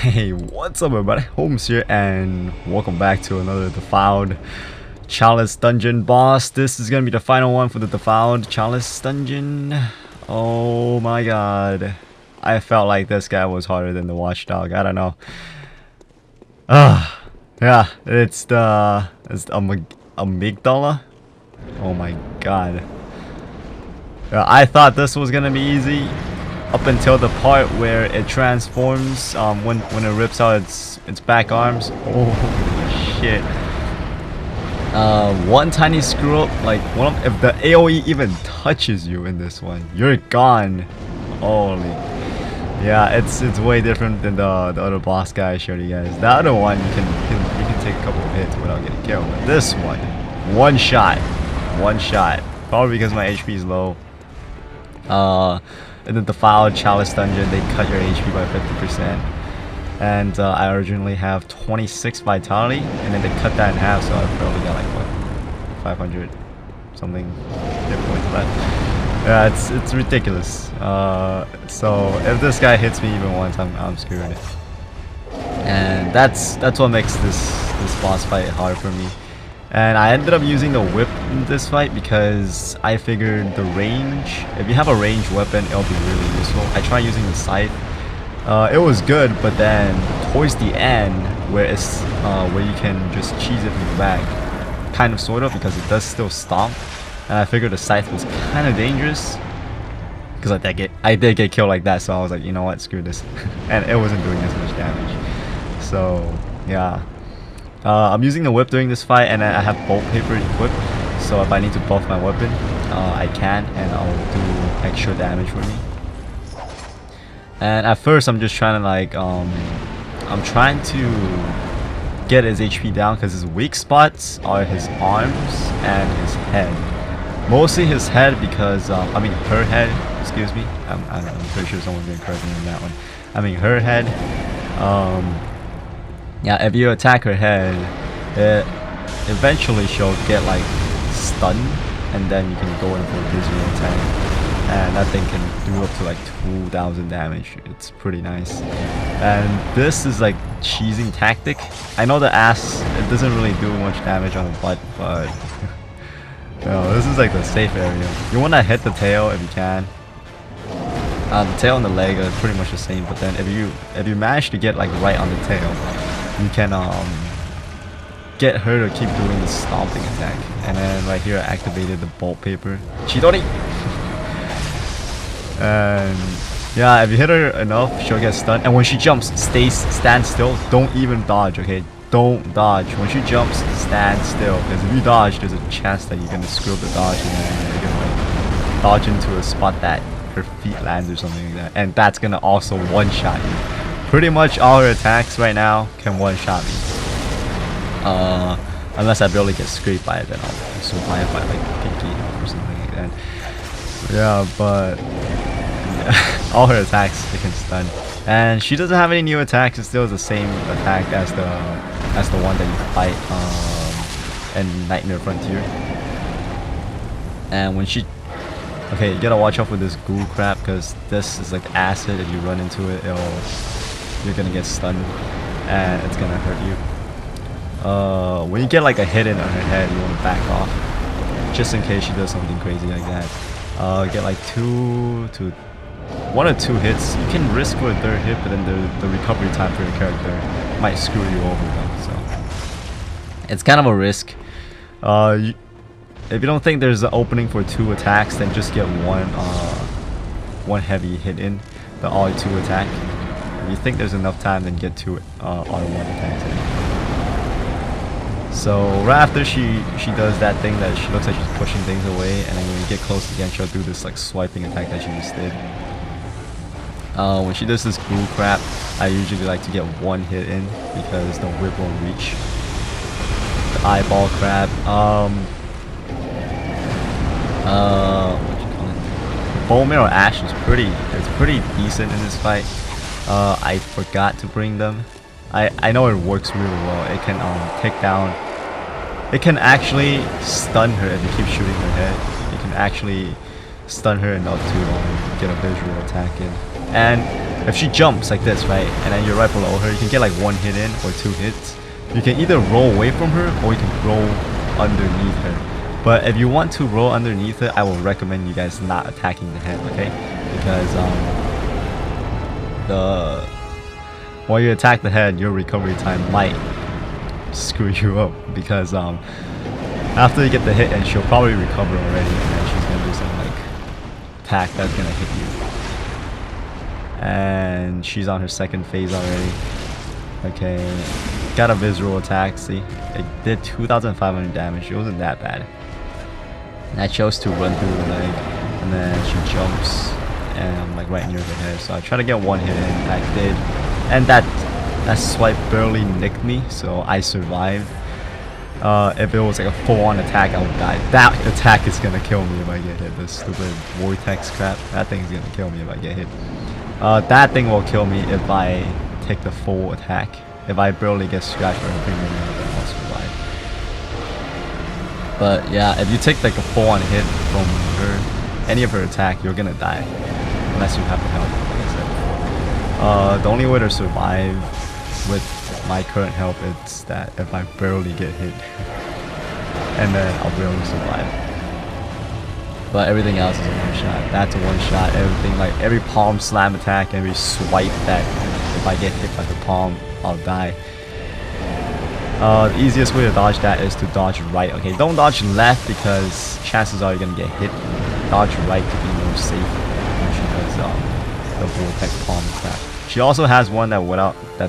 Hey, what's up everybody? Holmes here and welcome back to another Defiled Chalice dungeon boss. This is gonna be the final one for the Defiled Chalice dungeon. Oh my god. I felt like this guy was harder than the Watchdog. I don't know. Yeah, it's the Amygdala. Oh my god. Yeah, I thought this was gonna be easy up until the part where it transforms when it rips out its back arms. Oh shit. One tiny screw up, like if the AoE even touches you in this one, you're gone. Holy. Yeah, it's way different than the other boss guy I showed you guys. The other one you can take a couple of hits without getting killed. But this one shot. Probably because my HP is low. In the Defiled Chalice dungeon, they cut your HP by 50%. And I originally have 26 vitality, and then they cut that in half, so I probably got like, what, 500 something hit points left. Yeah, it's ridiculous. So if this guy hits me even once, I'm screwed. And that's what makes this boss fight hard for me. And I ended up using the whip in this fight because I figured the range, if you have a ranged weapon, it'll be really useful. I tried using the scythe. It was good, but then towards the end, where you can just cheese it from the back, kind of sort of, because it does still stomp. And I figured the scythe was kind of dangerous because I did get killed like that. So I was like, you know what, screw this, and it wasn't doing as much damage. So yeah. I'm using the whip during this fight, and I have bolt paper equipped, so if I need to buff my weapon, I can, and I'll do extra damage for me. And at first, I'm just trying to like, I'm trying to get his HP down because his weak spots are his arms and his head. Mostly his head because, I mean her head, excuse me. I'm pretty sure someone's gonna correct me on that one. I mean her head. Yeah, if you attack her head, eventually she'll get like stunned, and then you can go in for a visual attack, and that thing can do up to like 2,000 damage. It's pretty nice. And this is like cheesing tactic. I know the ass, it doesn't really do much damage on the butt, but no, this is like the safe area. You want to hit the tail if you can. The tail and the leg are pretty much the same, but then if you manage to get like right on the tail, you can get her to keep doing the stomping attack. And then right here I activated the bolt paper. Chidori! And yeah, if you hit her enough, she'll get stunned. And when she jumps, stand still. Don't even dodge, okay? Don't dodge. When she jumps, stand still. Because if you dodge, there's a chance that you're gonna screw up the dodge, and then you're gonna like dodge into a spot that her feet lands or something like that. And that's gonna also one-shot you. Pretty much all her attacks right now can one-shot me. Unless I barely get scraped by it, then I'll survive by like 50 or something like that. Yeah, but yeah, all her attacks they can stun. And she doesn't have any new attacks. It's still the same attack as the one that you fight in Nightmare Frontier. And when she, okay, you gotta watch out for this ghoul crap because this is like acid. If you run into it, you're gonna get stunned and it's gonna hurt you. When you get like a hit in on her head, you want to back off just in case she does something crazy like that. Get like 1 or 2 hits. You can risk for a 3rd hit, but then the recovery time for your character might screw you over though, so it's kind of a risk. If you don't think there's an opening for 2 attacks, then just get one heavy hit in the all-2 attack. If you think there's enough time, then get 2 R1 attacks in. So right after she does that thing that she looks like she's pushing things away, and then when you get close again, she'll do this like swiping attack that she just did. When she does this ghoul crap, I usually like to get 1 hit in because the whip won't reach. The eyeball crab. What you call it? The bone marrow ash is pretty decent in this fight. I forgot to bring them. I know it works really well. It can take down. It can actually stun her if you keep shooting her head. It can actually stun her enough to get a visual attack in. And if she jumps like this, right, and then you're right below her, you can get like 1 hit in or 2 hits. You can either roll away from her or you can roll underneath her. But if you want to roll underneath her, I will recommend you guys not attacking the head, okay? Because while you attack the head, your recovery time might screw you up, because after you get the hit, and she'll probably recover already, and then she's gonna do some like attack that's gonna hit you. And she's on her second phase already. Okay, got a visual attack. See, it did 2,500 damage. It wasn't that bad. And I chose to run through the leg, and then she jumps, and I'm like right near the head. So I try to get 1 hit in. I did, and that swipe barely nicked me, so I survived. If it was like a full-on attack, I would die. That attack is gonna kill me if I get hit. This stupid vortex crap. That thing's gonna kill me if I get hit. That thing will kill me if I take the full attack. If I barely get scratched or anything, then I'll survive. But yeah, if you take like a full-on hit from her, any of her attack, you're gonna die. Unless you have the health, like I said before. The only way to survive with my current health is that if I barely get hit, and then I'll barely survive. But everything else is a one-shot. That's a one-shot. Everything, like every palm slam attack, every swipe that if I get hit by the palm, I'll die. The easiest way to dodge that is to dodge right. Okay, don't dodge left because chances are you're gonna get hit. Dodge right to be more safe when she does the vortex palm attack. She also has one that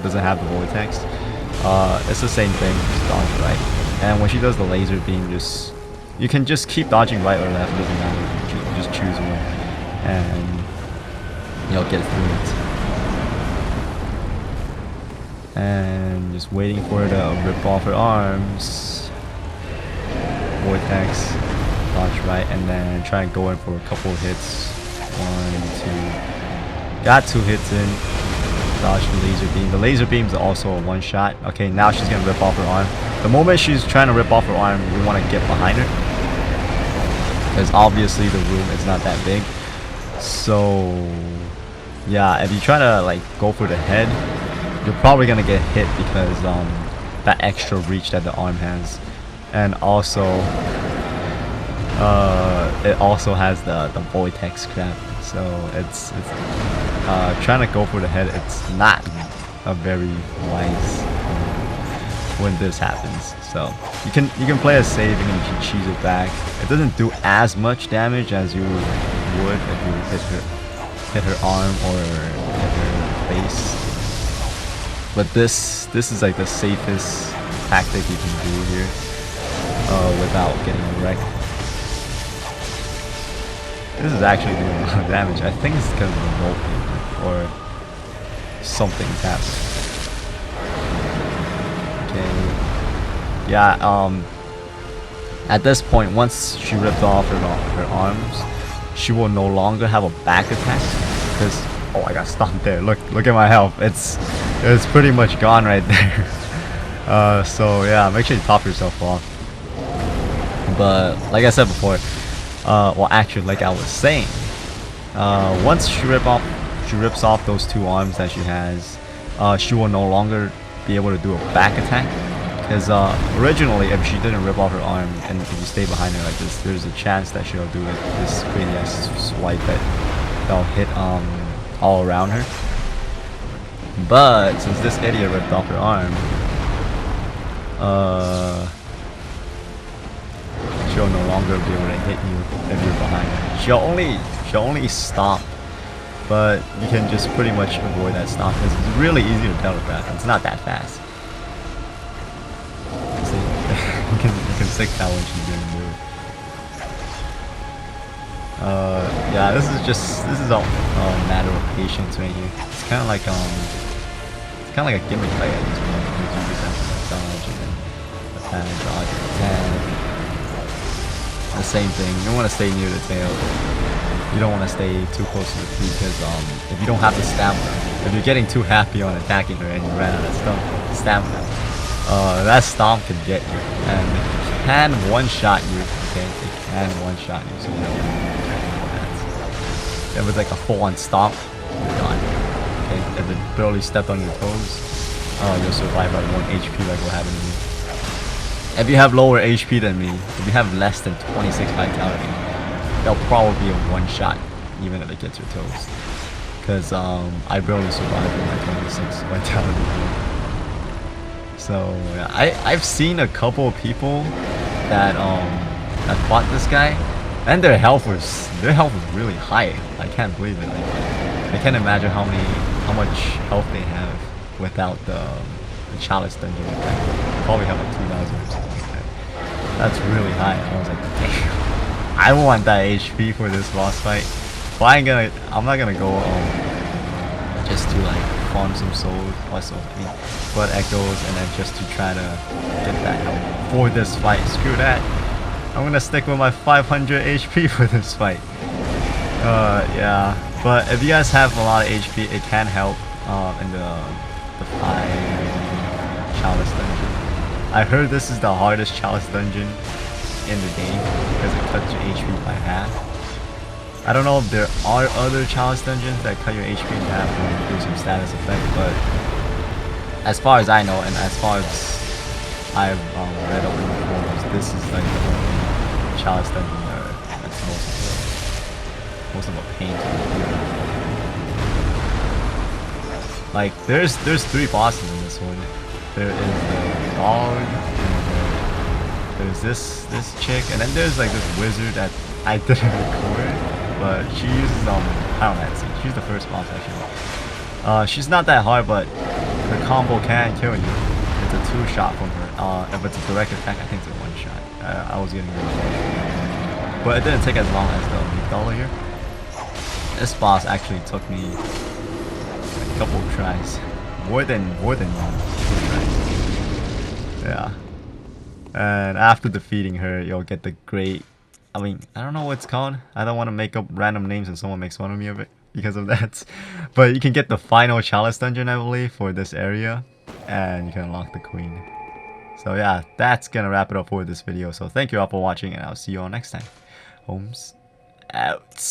doesn't have the vortex. It's the same thing, just dodge right. And when she does the laser beam, you can just keep dodging right or left, it doesn't matter. You can just choose one, and you'll get through it. And just waiting for her to rip off her arms. Vortex, dodge right, and then try and go in for a couple of hits. 1, 2. Got 2 hits in. Dodge the laser beam. The laser beam is also a one-shot. Okay, now she's gonna rip off her arm. The moment she's trying to rip off her arm, you want to get behind her, because obviously the room is not that big. So yeah, if you try to like go for the head, you're probably gonna get hit because that extra reach that the arm has, and also it also has the vortex crap. So it's trying to go for the head. It's not a very wise when this happens. So you can play it safe and you can cheese it back. It doesn't do as much damage as you would if you hit her arm or hit her face. But this is like the safest tactic you can do here without getting wrecked. This is actually doing a lot of damage. I think it's because of the volt or something's happening. Okay. Yeah. At this point, once she ripped off her arms, she will no longer have a back attack. Because I got stomped there. Look at my health. It's pretty much gone right there. So yeah, make sure you top yourself off. But like I said before. Well, actually, like I was saying, once she rips off those 2 arms that she has, she will no longer be able to do a back attack. Because originally, if she didn't rip off her arm and if you stay behind her like this, there's a chance that she'll do like this crazy ass swipe that'll hit all around her. But since this idiot ripped off her arm, she'll no longer be able to hit you if you're behind her. She'll only stomp, but you can just pretty much avoid that stomp because it's really easy to telegraph. It's not that fast. See, you can sick that when she's doing the move. Yeah, this is a matter of patience right here. It's kind of like a gimmick fight at this point because you just have to dodge and then attack, dodge, attack. The same thing. You don't want to stay near the tail. You don't want to stay too close to the feet because if you don't have the stamina, if you're getting too happy on attacking her and you ran out of stamina, that stomp can get you, and it can one-shot you. Okay, it can one-shot you. So you know, if it's like a full-on stomp, you're gone. okay? If it barely stepped on your toes, you'll survive at 1 HP like what happened to me. If you have lower HP than me, if you have less than 26 vitality, they'll probably be a one-shot, even if it gets your toes. Because I barely survived with my 26 vitality. So yeah, I've seen a couple of people that fought this guy, and their health was really high. I can't believe it. Like, I can't imagine how much health they have without the Chalice dungeon. They probably have like 2,000 or something like that. That's really high. I was like, damn, I want that HP for this boss fight. But I'm not gonna go just to like farm some souls, blood echoes, and then just to try to get that health for this fight. Screw that. I'm gonna stick with my 500 HP for this fight. Yeah. But if you guys have a lot of HP, it can help in the 5 Chalice dungeon. I heard this is the hardest Chalice dungeon in the game because it cuts your HP by half. I don't know if there are other Chalice dungeons that cut your HP in half when you do some status effect, but as far as I know, and as far as I've read up in the forums, this is like the only Chalice dungeon that's most of a pain to do. Like there's 3 bosses in this one. There is the dog, and there's this chick, and then there's like this wizard that I didn't record, but she uses pyromancy. She's the first boss actually. She's not that hard, but the combo can kill you. It's a 2-shot from her. If it's a direct attack, I think it's a 1-shot. I was getting really close, but it didn't take as long as the Amygdala here. This boss actually took me a couple of tries, more than 2 tries. Yeah. And after defeating her, you'll get the great. I mean, I don't know what it's called. I don't want to make up random names and someone makes fun of me of it because of that. But you can get the final Chalice dungeon, I believe, for this area, and you can unlock the Queen. So yeah, that's gonna wrap it up for this video. So thank you all for watching, and I'll see you all next time. Holmes out.